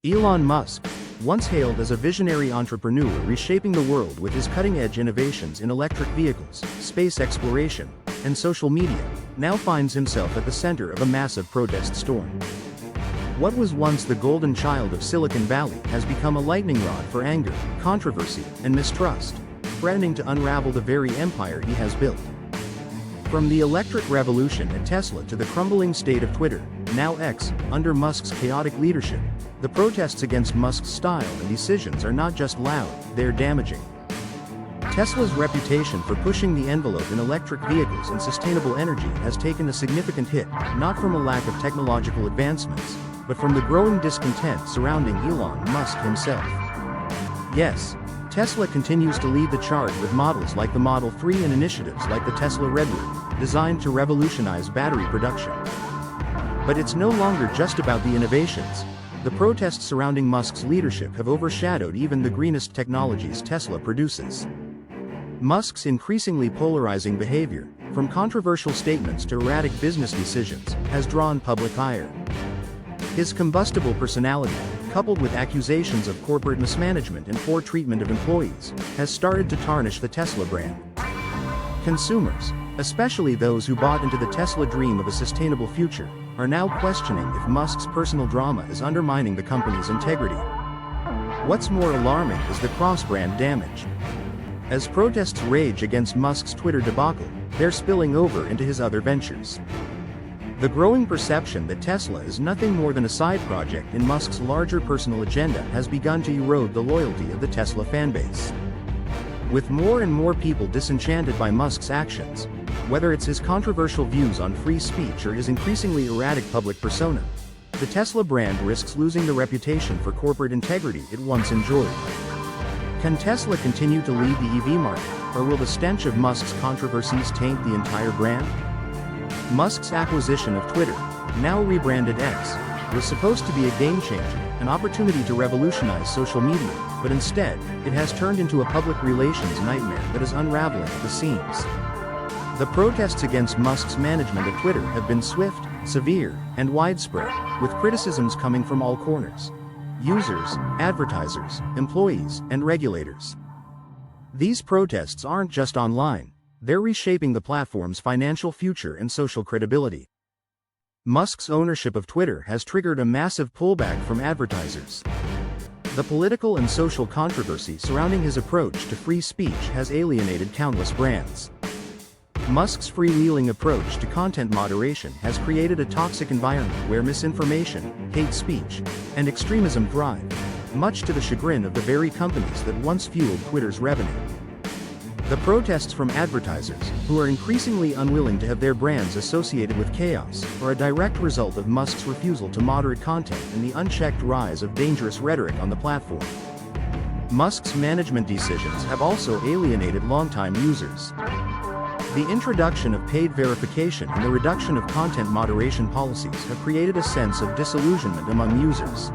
Elon Musk, once hailed as a visionary entrepreneur reshaping the world with his cutting-edge innovations in electric vehicles, space exploration, and social media, now finds himself at the center of a massive protest storm. What was once the golden child of Silicon Valley has become a lightning rod for anger, controversy, and mistrust, threatening to unravel the very empire he has built. From the electric revolution at Tesla to the crumbling state of Twitter, now X, under Musk's chaotic leadership, the protests against Musk's style and decisions are not just loud, they're damaging. Tesla's reputation for pushing the envelope in electric vehicles and sustainable energy has taken a significant hit, not from a lack of technological advancements, but from the growing discontent surrounding Elon Musk himself. Yes, Tesla continues to lead the charge with models like the Model 3 and initiatives like the Tesla Redwood, designed to revolutionize battery production. But it's no longer just about the innovations. The protests surrounding Musk's leadership have overshadowed even the greenest technologies Tesla produces. Musk's increasingly polarizing behavior, from controversial statements to erratic business decisions, has drawn public ire. His combustible personality, coupled with accusations of corporate mismanagement and poor treatment of employees, has started to tarnish the Tesla brand. Consumers, especially those who bought into the Tesla dream of a sustainable future, are now questioning if Musk's personal drama is undermining the company's integrity. What's more alarming is the cross-brand damage. As protests rage against Musk's Twitter debacle, they're spilling over into his other ventures. The growing perception that Tesla is nothing more than a side project in Musk's larger personal agenda has begun to erode the loyalty of the Tesla fanbase. With more and more people disenchanted by Musk's actions, whether it's his controversial views on free speech or his increasingly erratic public persona, the Tesla brand risks losing the reputation for corporate integrity it once enjoyed. Can Tesla continue to lead the EV market, or will the stench of Musk's controversies taint the entire brand? Musk's acquisition of Twitter, now rebranded X, was supposed to be a game-changer, an opportunity to revolutionize social media, but instead, it has turned into a public relations nightmare that is unraveling at the seams. The protests against Musk's management of Twitter have been swift, severe, and widespread, with criticisms coming from all corners: users, advertisers, employees, and regulators. These protests aren't just online, they're reshaping the platform's financial future and social credibility. Musk's ownership of Twitter has triggered a massive pullback from advertisers. The political and social controversy surrounding his approach to free speech has alienated countless brands. Musk's freewheeling approach to content moderation has created a toxic environment where misinformation, hate speech, and extremism thrive, much to the chagrin of the very companies that once fueled Twitter's revenue. The protests from advertisers, who are increasingly unwilling to have their brands associated with chaos, are a direct result of Musk's refusal to moderate content and the unchecked rise of dangerous rhetoric on the platform. Musk's management decisions have also alienated longtime users. The introduction of paid verification and the reduction of content moderation policies have created a sense of disillusionment among users.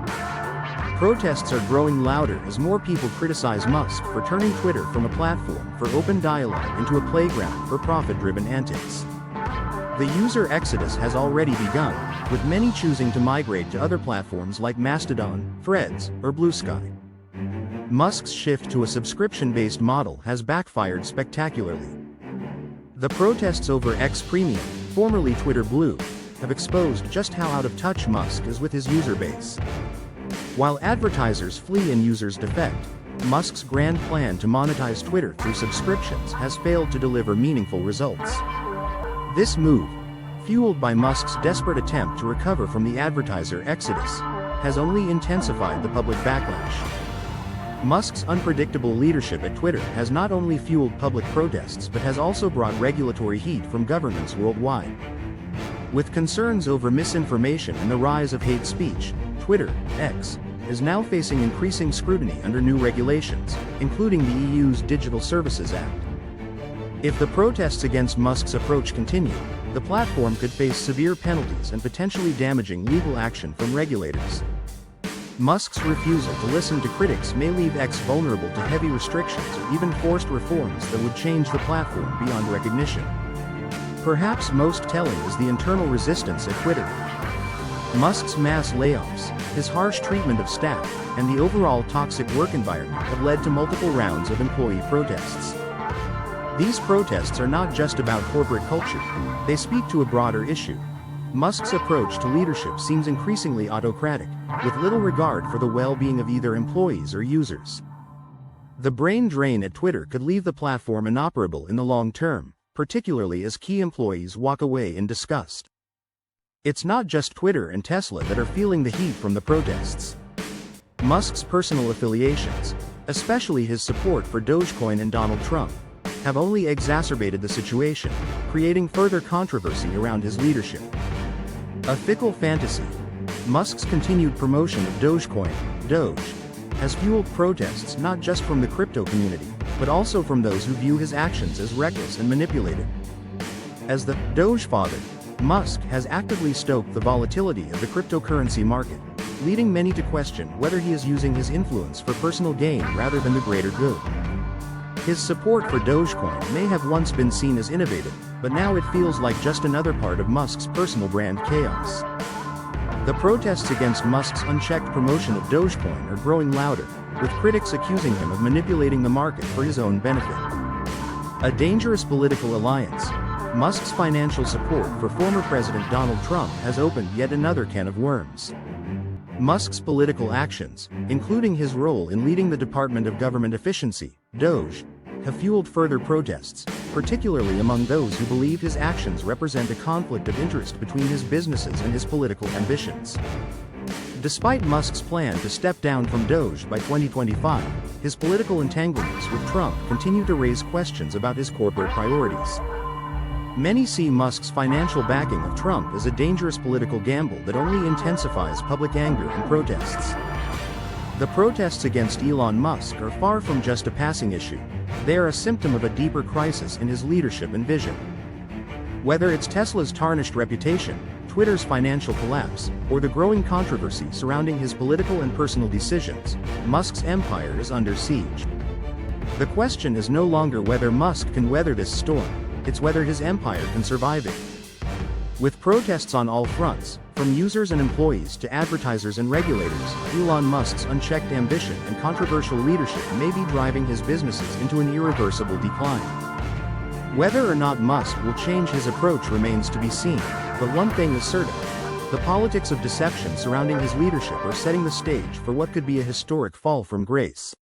Protests are growing louder as more people criticize Musk for turning Twitter from a platform for open dialogue into a playground for profit-driven antics. The user exodus has already begun, with many choosing to migrate to other platforms like Mastodon, Threads, or Blue Sky. Musk's shift to a subscription-based model has backfired spectacularly. The protests over X Premium, formerly Twitter Blue, have exposed just how out of touch Musk is with his user base. While advertisers flee and users defect, Musk's grand plan to monetize Twitter through subscriptions has failed to deliver meaningful results. This move, fueled by Musk's desperate attempt to recover from the advertiser exodus, has only intensified the public backlash. Musk's unpredictable leadership at Twitter has not only fueled public protests but has also brought regulatory heat from governments worldwide. With concerns over misinformation and the rise of hate speech, Twitter, X, is now facing increasing scrutiny under new regulations, including the EU's Digital Services Act. If the protests against Musk's approach continue, the platform could face severe penalties and potentially damaging legal action from regulators. Musk's refusal to listen to critics may leave X vulnerable to heavy restrictions or even forced reforms that would change the platform beyond recognition. Perhaps most telling is the internal resistance at Twitter. Musk's mass layoffs, his harsh treatment of staff, and the overall toxic work environment have led to multiple rounds of employee protests. These protests are not just about corporate culture, they speak to a broader issue. Musk's approach to leadership seems increasingly autocratic, with little regard for the well-being of either employees or users. The brain drain at Twitter could leave the platform inoperable in the long term, particularly as key employees walk away in disgust. It's not just Twitter and Tesla that are feeling the heat from the protests. Musk's personal affiliations, especially his support for Dogecoin and Donald Trump, have only exacerbated the situation, creating further controversy around his leadership. A fickle fantasy, Musk's continued promotion of Dogecoin, Doge, has fueled protests not just from the crypto community, but also from those who view his actions as reckless and manipulative. As the Doge father, Musk has actively stoked the volatility of the cryptocurrency market, leading many to question whether he is using his influence for personal gain rather than the greater good. His support for Dogecoin may have once been seen as innovative, but now it feels like just another part of Musk's personal brand chaos. The protests against Musk's unchecked promotion of Dogecoin are growing louder, with critics accusing him of manipulating the market for his own benefit. A dangerous political alliance, Musk's financial support for former President Donald Trump has opened yet another can of worms. Musk's political actions, including his role in leading the Department of Government Efficiency, DOGE, have fueled further protests, particularly among those who believe his actions represent a conflict of interest between his businesses and his political ambitions. Despite Musk's plan to step down from Doge by 2025, his political entanglements with Trump continue to raise questions about his corporate priorities. Many see Musk's financial backing of Trump as a dangerous political gamble that only intensifies public anger and protests. The protests against Elon Musk are far from just a passing issue. They are a symptom of a deeper crisis in his leadership and vision. Whether it's Tesla's tarnished reputation, Twitter's financial collapse, or the growing controversy surrounding his political and personal decisions, Musk's empire is under siege. The question is no longer whether Musk can weather this storm, it's whether his empire can survive it. With protests on all fronts, from users and employees to advertisers and regulators, Elon Musk's unchecked ambition and controversial leadership may be driving his businesses into an irreversible decline. Whether or not Musk will change his approach remains to be seen, but one thing is certain: the politics of deception surrounding his leadership are setting the stage for what could be a historic fall from grace.